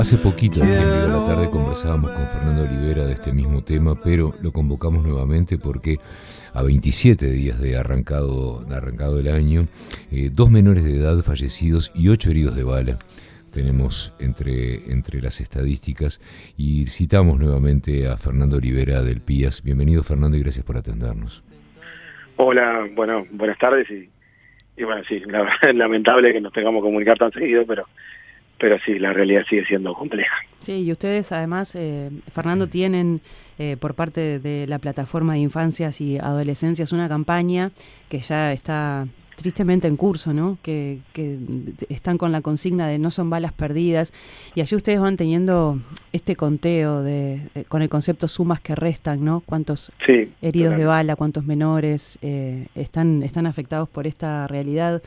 Hace poquito, aquí en Viva la Tarde, conversábamos con Fernando Olivera de este mismo tema, pero lo convocamos nuevamente porque a 27 días de arrancado el año, 2 menores de edad fallecidos y 8 heridos de bala tenemos entre las estadísticas, y citamos nuevamente a Fernando Olivera del PIAS. Bienvenido, Fernando, y gracias por atendernos. Hola, bueno, buenas tardes y bueno, sí, la verdad es lamentable que nos tengamos que comunicar tan seguido, pero sí, la realidad sigue siendo compleja. Sí, y ustedes además, Fernando, tienen por parte de la Plataforma de Infancias y Adolescencias una campaña que ya está tristemente en curso, ¿no? Que están con la consigna de no son balas perdidas, y allí ustedes van teniendo este conteo con el concepto sumas que restan, ¿no? Cuántos heridos de bala, cuántos menores están afectados por esta realidad.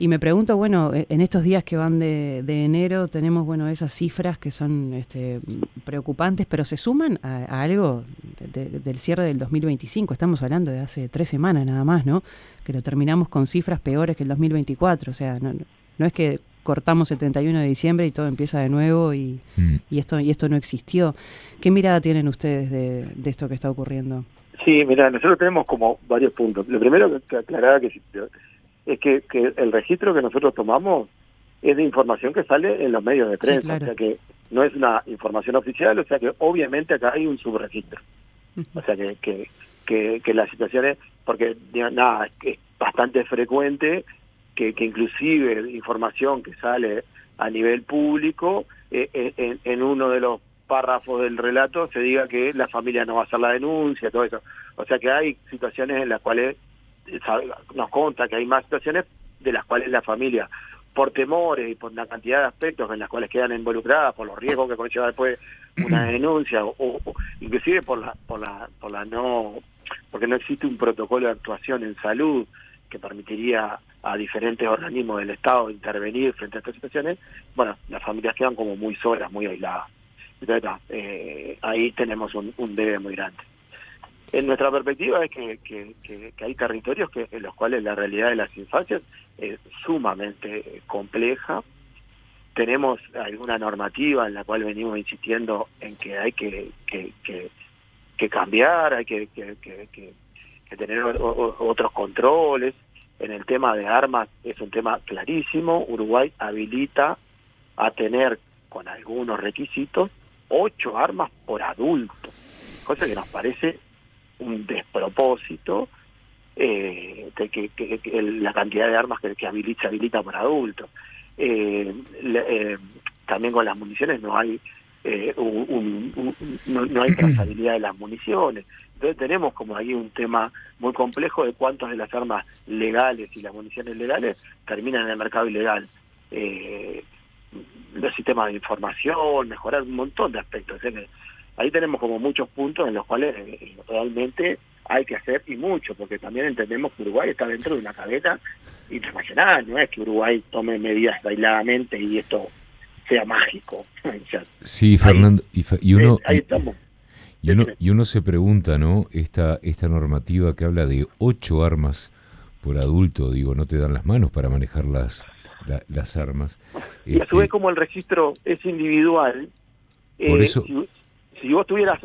Y me pregunto, bueno, en estos días que van de enero tenemos, bueno, esas cifras que son preocupantes, pero se suman a algo del cierre del 2025. Estamos hablando de hace 3 semanas nada más, ¿no? Que lo terminamos con cifras peores que el 2024. O sea, no es que cortamos el 31 de diciembre y todo empieza de nuevo y esto no existió. ¿Qué mirada tienen ustedes de esto que está ocurriendo? Sí, mira, nosotros tenemos como varios puntos. Lo primero que aclarar es que el registro que nosotros tomamos es de información que sale en los medios de prensa, sí, claro. O sea que no es una información oficial, o sea que obviamente acá hay un subregistro. O sea que las situaciones, porque nada, es bastante frecuente que inclusive información que sale a nivel público, en uno de los párrafos del relato se diga que la familia no va a hacer la denuncia, todo eso. O sea que hay situaciones en las cuales nos consta que hay más situaciones de las cuales la familia, por temores y por una cantidad de aspectos en las cuales quedan involucradas, por los riesgos que conlleva después una denuncia, o inclusive porque no existe un protocolo de actuación en salud que permitiría a diferentes organismos del Estado intervenir frente a estas situaciones, bueno, las familias quedan como muy solas, muy aisladas. Entonces, ahí tenemos un debe muy grande. En nuestra perspectiva es que hay territorios en los cuales la realidad de las infancias es sumamente compleja. Tenemos alguna normativa en la cual venimos insistiendo en que hay que cambiar, hay que tener otros controles. En el tema de armas es un tema clarísimo. Uruguay habilita a tener, con algunos requisitos, 8 armas por adulto, cosa que nos parece un despropósito, la cantidad de armas que se habilita por adultos. También con las municiones no hay no hay trazabilidad de las municiones. Entonces tenemos como ahí un tema muy complejo de cuántas de las armas legales y las municiones legales terminan en el mercado ilegal. Los sistemas de información, mejorar un montón de aspectos. Ahí tenemos como muchos puntos en los cuales realmente hay que hacer, y mucho, porque también entendemos que Uruguay está dentro de una cadena internacional, no es que Uruguay tome medidas aisladamente y esto sea mágico. Sí, Fernando, ahí estamos. Y uno se pregunta, ¿no? Esta normativa que habla de 8 armas por adulto, digo, no te dan las manos para manejar las armas. Y a su vez, como el registro es individual, por eso, si vos tuvieras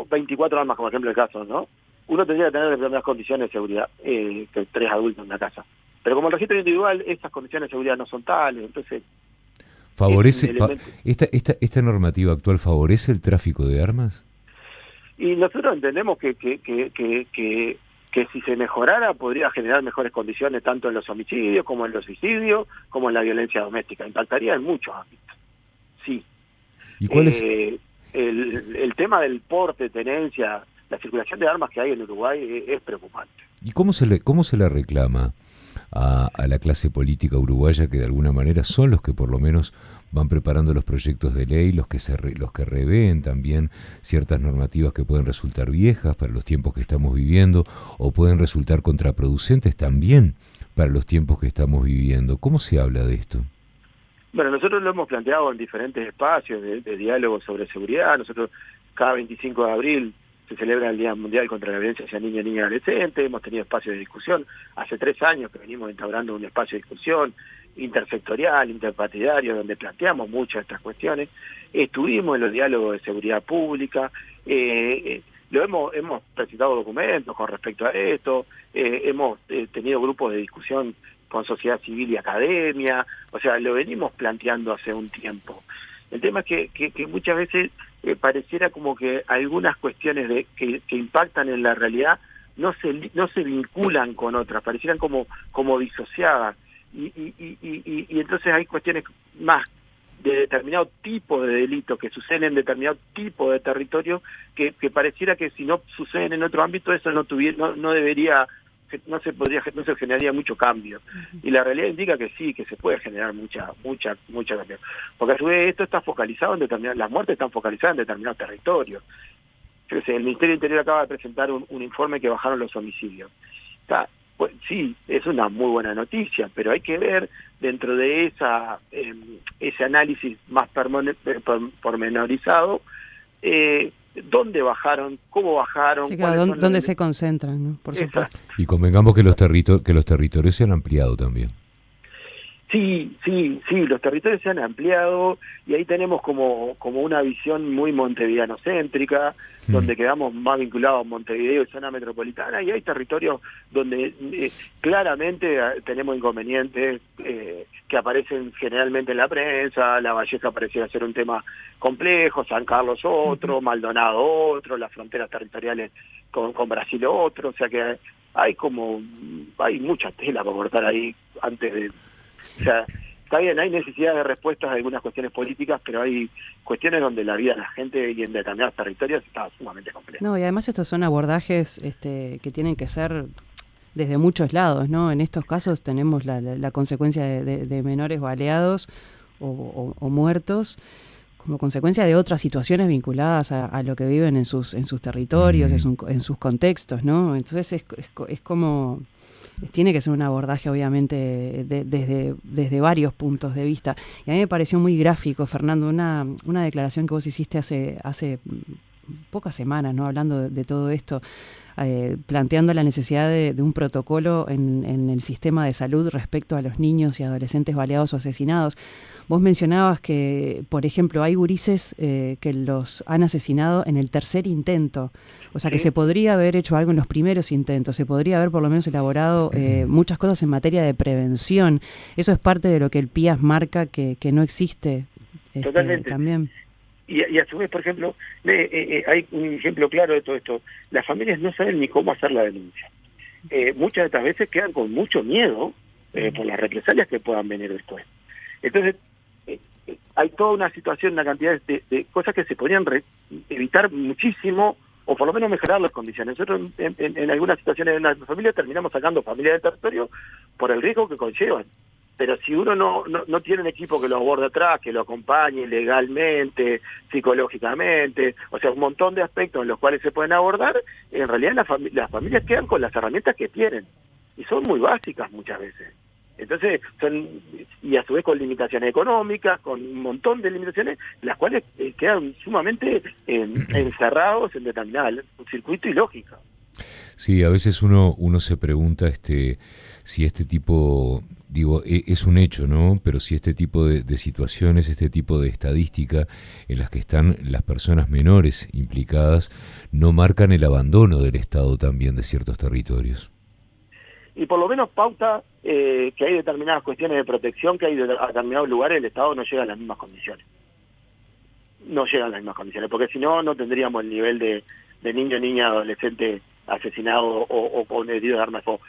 24 armas, como ejemplo el caso, ¿no? Uno tendría que tener determinadas condiciones de seguridad, que 3 adultos en la casa. Pero como el registro es individual, esas condiciones de seguridad no son tales, entonces... ¿favorece esta normativa actual favorece el tráfico de armas? Y nosotros entendemos que si se mejorara podría generar mejores condiciones tanto en los homicidios como en los suicidios, como en la violencia doméstica. Impactaría en muchos ámbitos. Sí. ¿Y cuál es? El tema del porte, tenencia, la circulación de armas que hay en Uruguay es preocupante. ¿Y cómo se le reclama a la clase política uruguaya, que de alguna manera son los que por lo menos van preparando los proyectos de ley, los que revén también ciertas normativas que pueden resultar viejas para los tiempos que estamos viviendo, o pueden resultar contraproducentes también para los tiempos que estamos viviendo? ¿Cómo se habla de esto? Bueno, nosotros lo hemos planteado en diferentes espacios de diálogo sobre seguridad. Nosotros cada 25 de abril se celebra el Día Mundial contra la Violencia hacia Niños, Niñas y Adolescentes. Hemos tenido espacios de discusión. Hace 3 años que venimos instaurando un espacio de discusión intersectorial, interpartidario, donde planteamos muchas de estas cuestiones. Estuvimos en los diálogos de seguridad pública, hemos presentado documentos con respecto a esto, hemos tenido grupos de discusión con sociedad civil y academia, o sea, lo venimos planteando hace un tiempo. El tema es que muchas veces pareciera como que algunas cuestiones que impactan en la realidad no se vinculan con otras, parecieran como disociadas, y entonces hay cuestiones más de determinado tipo de delitos que suceden en determinado tipo de territorio que pareciera que si no suceden en otro ámbito eso no se generaría mucho cambio. Y la realidad indica que sí, que se puede generar mucha cambio, porque a su vez esto está focalizado en las muertes están focalizadas en determinados territorios. El Ministerio del Interior acaba de presentar un informe que bajaron los homicidios. Pues, sí, es una muy buena noticia, pero hay que ver dentro de ese análisis más pormenorizado dónde bajaron, cómo bajaron. Sí, claro, dónde se concentran, ¿no? Por supuesto. Y convengamos que los territorios se han ampliado también. Sí, los territorios se han ampliado y ahí tenemos como una visión muy montevideanocéntrica, donde quedamos más vinculados a Montevideo y zona metropolitana, y hay territorios donde claramente tenemos inconvenientes que aparecen generalmente en la prensa. La Valleja pareciera ser un tema complejo, San Carlos otro, Maldonado otro, las fronteras territoriales con Brasil otro, o sea que hay mucha tela para cortar ahí antes de... O sea, está bien, hay necesidad de respuestas a algunas cuestiones políticas, pero hay cuestiones donde la vida de la gente y en determinados territorios está sumamente compleja. No, y además estos son abordajes que tienen que ser desde muchos lados, ¿no? En estos casos tenemos la consecuencia de menores baleados o muertos como consecuencia de otras situaciones vinculadas a lo que viven en sus territorios, en sus contextos, ¿no? Entonces es como... Tiene que ser un abordaje, obviamente, desde varios puntos de vista. Y a mí me pareció muy gráfico, Fernando, una declaración que vos hiciste hace pocas semanas, ¿no? Hablando de todo esto, planteando la necesidad de un protocolo en el sistema de salud respecto a los niños y adolescentes baleados o asesinados. Vos mencionabas que, por ejemplo, hay gurises que los han asesinado en el tercer intento. O sea, que se podría haber hecho algo en los primeros intentos, se podría haber por lo menos elaborado muchas cosas en materia de prevención. Eso es parte de lo que el PIAS marca que no existe. Totalmente. También. Y a su vez, por ejemplo, hay un ejemplo claro de todo esto. Las familias no saben ni cómo hacer la denuncia. Muchas de estas veces quedan con mucho miedo por las represalias que puedan venir después. Entonces, hay toda una situación, una cantidad de cosas que se podrían evitar muchísimo, o por lo menos mejorar las condiciones. Nosotros en algunas situaciones de la familia terminamos sacando familias del territorio por el riesgo que conllevan. Pero si uno no tiene un equipo que lo aborde atrás, que lo acompañe legalmente, psicológicamente, o sea, un montón de aspectos en los cuales se pueden abordar, en realidad las familias quedan con las herramientas que tienen, y son muy básicas muchas veces. Entonces, y a su vez con limitaciones económicas, con un montón de limitaciones, las cuales quedan sumamente encerrados en determinado circuito y lógica. Sí, a veces uno se pregunta si este tipo, digo, es un hecho, ¿no? Pero si este tipo de situaciones, este tipo de estadística en las que están las personas menores implicadas, no marcan el abandono del Estado también de ciertos territorios. Y por lo menos pauta que hay determinadas cuestiones de protección, que hay determinados lugares el Estado no llega a las mismas condiciones. No llega a las mismas condiciones, porque si no, no tendríamos el nivel de niño, niña, adolescente asesinado o con herido de arma de fuego.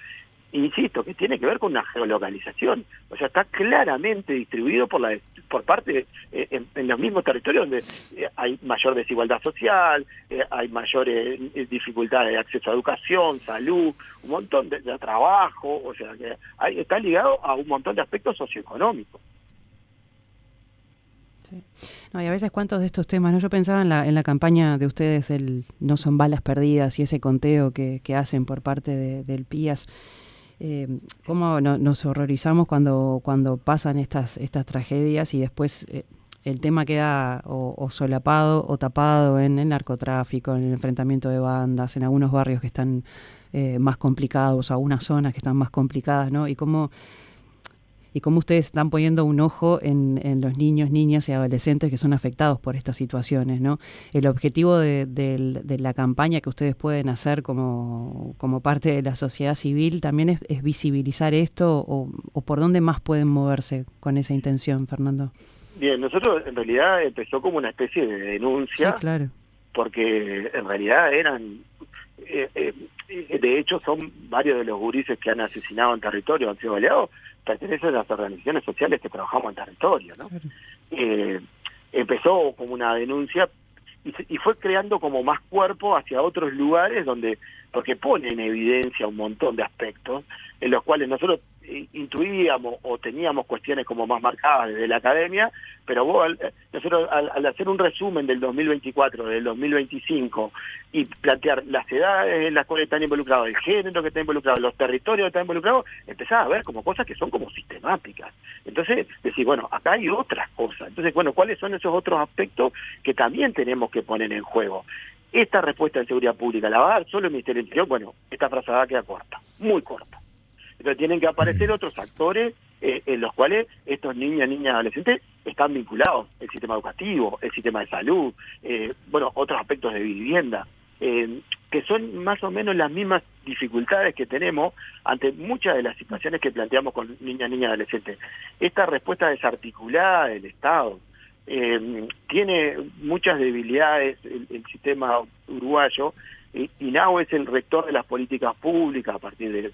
Insisto, que tiene que ver con una geolocalización. O sea, está claramente distribuido por parte en los mismos territorios donde hay mayor desigualdad social, hay mayores dificultades de acceso a educación, salud, un montón de trabajo. O sea, que está ligado a un montón de aspectos socioeconómicos. Sí. No, y a veces cuántos de estos temas, ¿no? Yo pensaba en la campaña de ustedes, el No son balas perdidas, y ese conteo que hacen por parte del PIAS. Cómo nos horrorizamos cuando pasan estas tragedias y después el tema queda o solapado o tapado en el narcotráfico, en el enfrentamiento de bandas, en algunos barrios que están más complicados, algunas zonas que están más complicadas, ¿no? Y cómo y cómo ustedes están poniendo un ojo en los niños, niñas y adolescentes que son afectados por estas situaciones, ¿no? El objetivo de la campaña que ustedes pueden hacer como parte de la sociedad civil también es visibilizar esto, o por dónde más pueden moverse con esa intención, Fernando. Bien, nosotros en realidad empezó como una especie de denuncia, sí, claro, porque en realidad eran, de hecho son varios de los gurises que han asesinado en territorio, han sido baleados, pertenecen a las organizaciones sociales que trabajamos en territorio, ¿no? Claro. Empezó como una denuncia y fue creando como más cuerpo hacia otros lugares porque pone en evidencia un montón de aspectos en los cuales nosotros intuíamos o teníamos cuestiones como más marcadas desde la academia, pero nosotros al hacer un resumen del 2024, del 2025 y plantear las edades en las cuales están involucrados, el género que está involucrado, los territorios que están involucrados, empezás a ver como cosas que son como sistemáticas. Entonces decís, bueno, acá hay otras cosas. Entonces, bueno, ¿cuáles son esos otros aspectos que también tenemos que poner en juego? Esta respuesta de seguridad pública, ¿la va a dar solo el Ministerio del Interior? Bueno, esta frazada queda corta, muy corta. Entonces tienen que aparecer otros actores en los cuales estos niños, niñas, adolescentes están vinculados, el sistema educativo, el sistema de salud, otros aspectos de vivienda, que son más o menos las mismas dificultades que tenemos ante muchas de las situaciones que planteamos con niñas, niñas, adolescentes. Esta respuesta desarticulada del Estado tiene muchas debilidades el sistema uruguayo. INAO es el rector de las políticas públicas a partir de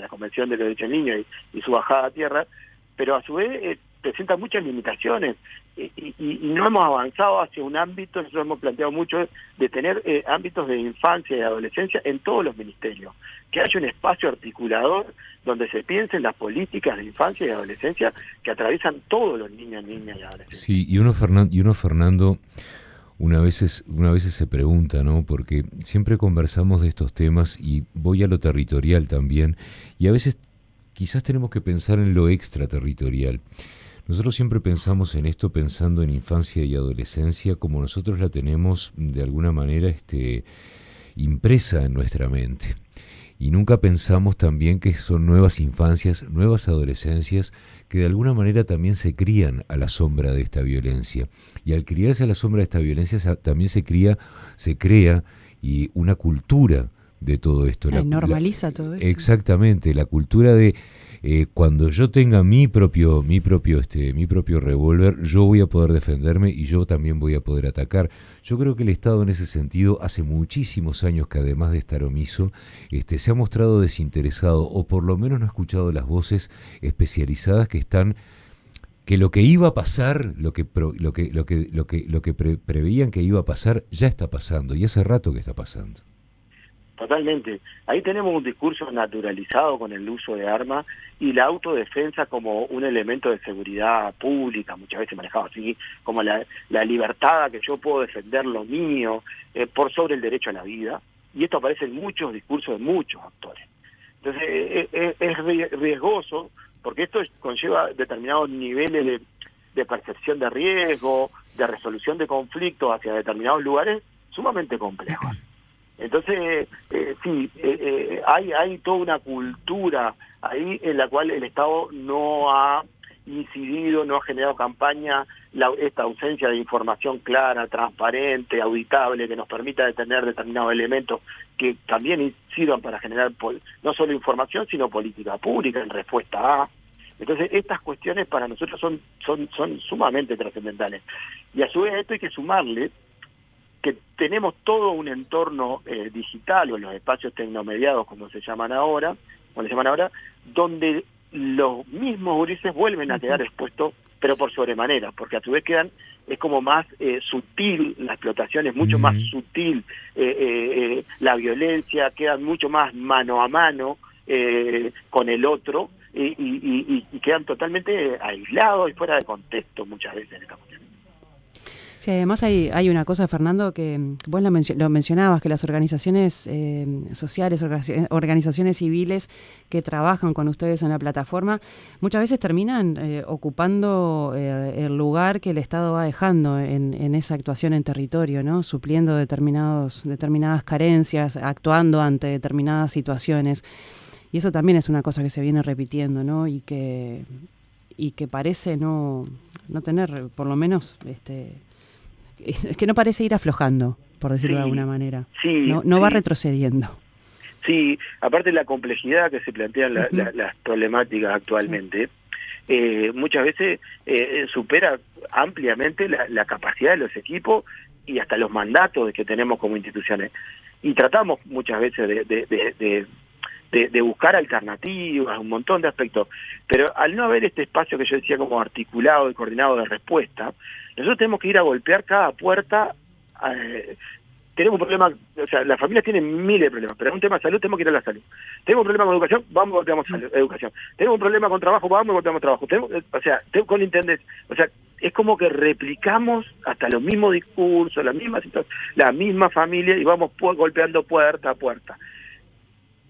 la Convención de los Derechos del Niño y su bajada a tierra, pero a su vez presenta muchas limitaciones y no hemos avanzado hacia un ámbito. Nosotros hemos planteado mucho de tener ámbitos de infancia y adolescencia en todos los ministerios, que haya un espacio articulador donde se piensen las políticas de infancia y adolescencia que atraviesan todos los niños, niñas y adolescentes. Sí, y uno, Fernando, una vez se pregunta, ¿no? Porque siempre conversamos de estos temas y voy a lo territorial también, y a veces quizás tenemos que pensar en lo extraterritorial. Nosotros siempre pensamos en esto pensando en infancia y adolescencia como nosotros la tenemos de alguna manera impresa en nuestra mente. Y nunca pensamos también que son nuevas infancias, nuevas adolescencias que de alguna manera también se crían a la sombra de esta violencia. Y al criarse a la sombra de esta violencia también se crea y una cultura de todo esto. Normaliza todo esto. Exactamente, la cultura de cuando yo tenga mi propio revólver, yo voy a poder defenderme y yo también voy a poder atacar. Yo creo que el Estado en ese sentido hace muchísimos años que además de estar omiso, se ha mostrado desinteresado, o por lo menos no ha escuchado las voces especializadas que lo que iba a pasar, lo que preveían que iba a pasar, ya está pasando, y hace rato que está pasando. Totalmente. Ahí tenemos un discurso naturalizado con el uso de armas y la autodefensa como un elemento de seguridad pública, muchas veces manejado así, como la libertad, que yo puedo defender lo mío por sobre el derecho a la vida. Y esto aparece en muchos discursos de muchos actores. Entonces es riesgoso porque esto conlleva determinados niveles de percepción de riesgo, de resolución de conflictos hacia determinados lugares sumamente complejos. Entonces, hay toda una cultura ahí en la cual el Estado no ha incidido, no ha generado campaña, esta ausencia de información clara, transparente, auditable, que nos permita detener determinados elementos que también sirvan para generar no solo información, sino política pública en respuesta a. Entonces, estas cuestiones para nosotros son sumamente trascendentales. Y a su vez a esto hay que sumarle que tenemos todo un entorno digital, o en los espacios tecnomediados, como les llaman ahora, donde los mismos gurises vuelven a quedar expuestos, pero por sobremanera, porque a su vez es como más sutil la explotación, es mucho más sutil la violencia, quedan mucho más mano a mano con el otro, y quedan totalmente aislados y fuera de contexto muchas veces en esta cuestión. Sí, además hay una cosa, Fernando, que vos lo mencionabas, que las organizaciones sociales, organizaciones civiles que trabajan con ustedes en la plataforma, muchas veces terminan ocupando el lugar que el Estado va dejando en esa actuación en territorio, ¿no? Supliendo determinadas carencias, actuando ante determinadas situaciones. Y eso también es una cosa que se viene repitiendo, ¿no? Y que y que parece no tener, por lo menos, es que no parece ir aflojando, por decirlo de alguna manera. Sí, no va retrocediendo. Sí, aparte de la complejidad que se plantean las problemáticas actualmente, muchas veces supera ampliamente la capacidad de los equipos y hasta los mandatos que tenemos como instituciones. Y tratamos muchas veces de buscar alternativas, un montón de aspectos, pero al no haber este espacio que yo decía como articulado y coordinado de respuesta, nosotros tenemos que ir a golpear cada puerta. Tenemos un problema, o sea, las familias tienen miles de problemas, pero en un tema de salud tenemos que ir a la salud. Tenemos un problema con educación, vamos y golpeamos educación. Tenemos un problema con trabajo, vamos y golpeamos trabajo. Con intendencia, o sea, es como que replicamos hasta los mismos discursos, la misma familia y vamos golpeando puerta a puerta.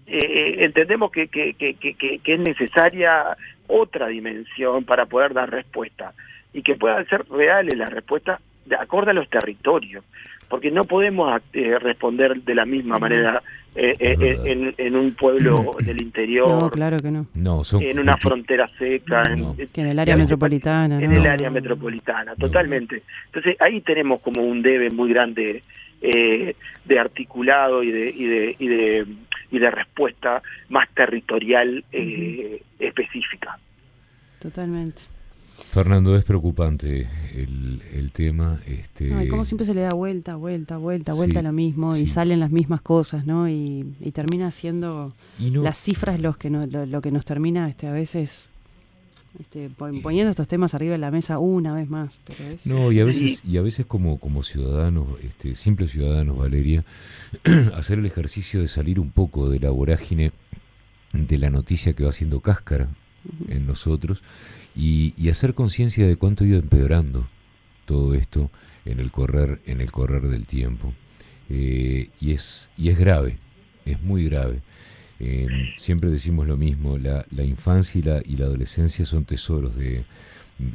Entendemos que es necesaria otra dimensión para poder dar respuesta y que puedan ser reales las respuestas de acorde a los territorios, porque no podemos responder de la misma manera en un pueblo del interior. No, claro que no. En una frontera seca. Que en el área metropolitana. En el área metropolitana, totalmente. Entonces ahí tenemos como un debe muy grande de articulado y de respuesta más territorial específica. Totalmente. Fernando, es preocupante el tema. Y como siempre se le da vuelta a lo mismo, y salen las mismas cosas, ¿no? Y termina siendo las cifras lo que nos termina a veces poniendo estos temas arriba de la mesa una vez más. Pero y a veces como ciudadanos, simples ciudadanos, Valeria, hacer el ejercicio de salir un poco de la vorágine de la noticia que va haciendo cáscara en nosotros y hacer conciencia de cuánto ha ido empeorando todo esto en el correr del tiempo. Y es grave, es muy grave. Siempre decimos lo mismo, la infancia y la adolescencia son tesoros de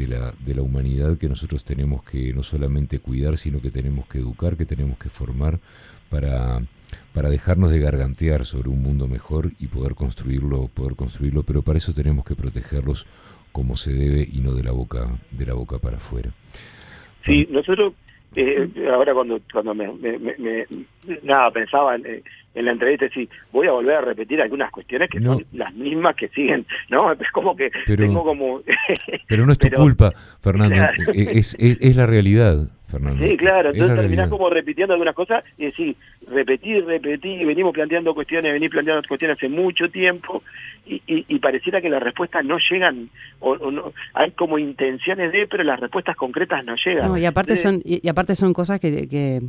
la humanidad que nosotros tenemos que no solamente cuidar, sino que tenemos que educar, que tenemos que formar para dejarnos de gargantear sobre un mundo mejor y poder construirlo, pero para eso tenemos que protegerlos como se debe y no de la boca para afuera. Sí, nosotros ahora cuando pensaba en la entrevista, sí, voy a volver a repetir algunas cuestiones que son las mismas que siguen, ¿no? Es como que tengo como... pero no es tu culpa, Fernando, claro. es la realidad, Fernando. Sí, claro, entonces terminás como repitiendo algunas cosas y decís, repetí, venimos planteando cuestiones hace mucho tiempo y pareciera que las respuestas no llegan, o no, hay como intenciones pero las respuestas concretas no llegan. No, y aparte son cosas que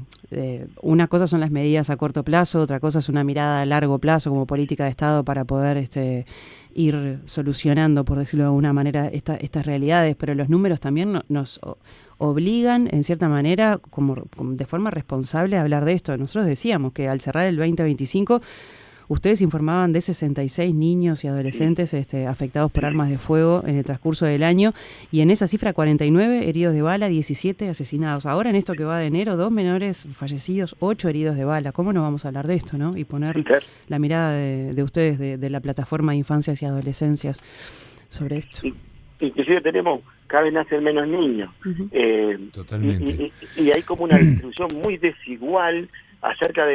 una cosa son las medidas a corto plazo, otra cosa es una mirada a largo plazo como política de Estado para poder ir solucionando, por decirlo de alguna manera, estas realidades, pero los números también nos obligan, en cierta manera, como de forma responsable a hablar de esto. Nosotros decíamos que al cerrar el 2025, ustedes informaban de 66 niños y adolescentes afectados por armas de fuego en el transcurso del año, y en esa cifra 49 heridos de bala, 17 asesinados. Ahora en esto que va de enero, 2 menores fallecidos, 8 heridos de bala. ¿Cómo no vamos a hablar de esto, no? Y poner la mirada de ustedes, de la plataforma de infancias y adolescencias sobre esto. Sí. Inclusive cada vez nacen menos niños. Totalmente. Y hay como una distribución muy desigual acerca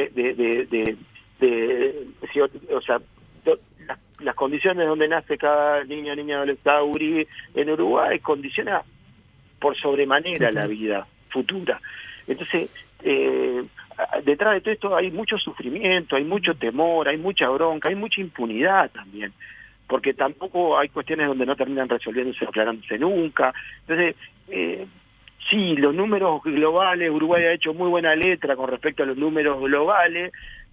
las condiciones donde nace cada niño, niña, adolescente, en Uruguay condiciona por sobremanera la vida futura. Entonces, detrás de todo esto hay mucho sufrimiento, hay mucho temor, hay mucha bronca, hay mucha impunidad también, porque tampoco hay cuestiones donde no terminan resolviéndose o aclarándose nunca. Entonces, sí, los números globales, Uruguay ha hecho muy buena letra con respecto a los números globales,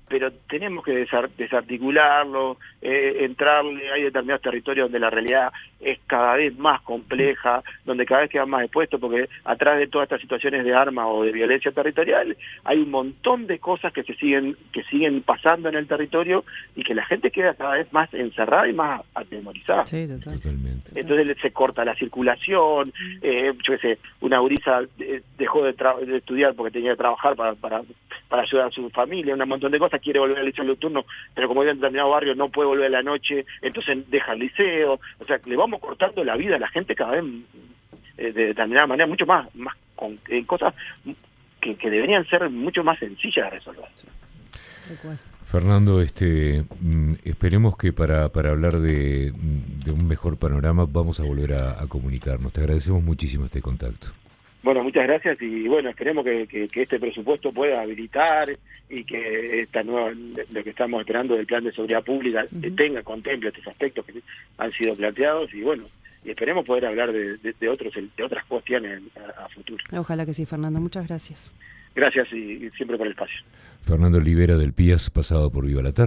pero tenemos que desarticularlo, entrarle. Hay determinados territorios donde la realidad es cada vez más compleja, donde cada vez quedan más expuestos, porque atrás de todas estas situaciones de arma o de violencia territorial hay un montón de cosas que siguen pasando en el territorio y que la gente queda cada vez más encerrada y más atemorizada. Sí, totalmente. Entonces se corta la circulación, una gurisa dejó de estudiar porque tenía que trabajar para para ayudar a su familia, un montón de cosas, quiere volver al liceo nocturno, pero como vive en determinado barrio no puede volver a la noche, entonces deja el liceo, o sea, le vamos cortando la vida a la gente cada vez de determinada manera, mucho más con cosas que deberían ser mucho más sencillas de resolver. Fernando, esperemos que para hablar de un mejor panorama vamos a volver a comunicarnos. Te agradecemos muchísimo este contacto. Bueno, muchas gracias y bueno, esperemos que este presupuesto pueda habilitar y que esta nueva, lo que estamos esperando del plan de seguridad pública contemple estos aspectos que han sido planteados y bueno, y esperemos poder hablar de otras cuestiones a futuro. Ojalá que sí, Fernando. Muchas gracias. Gracias y siempre por el espacio. Fernando Olivera del PIAS, pasado por Viva la Tarde.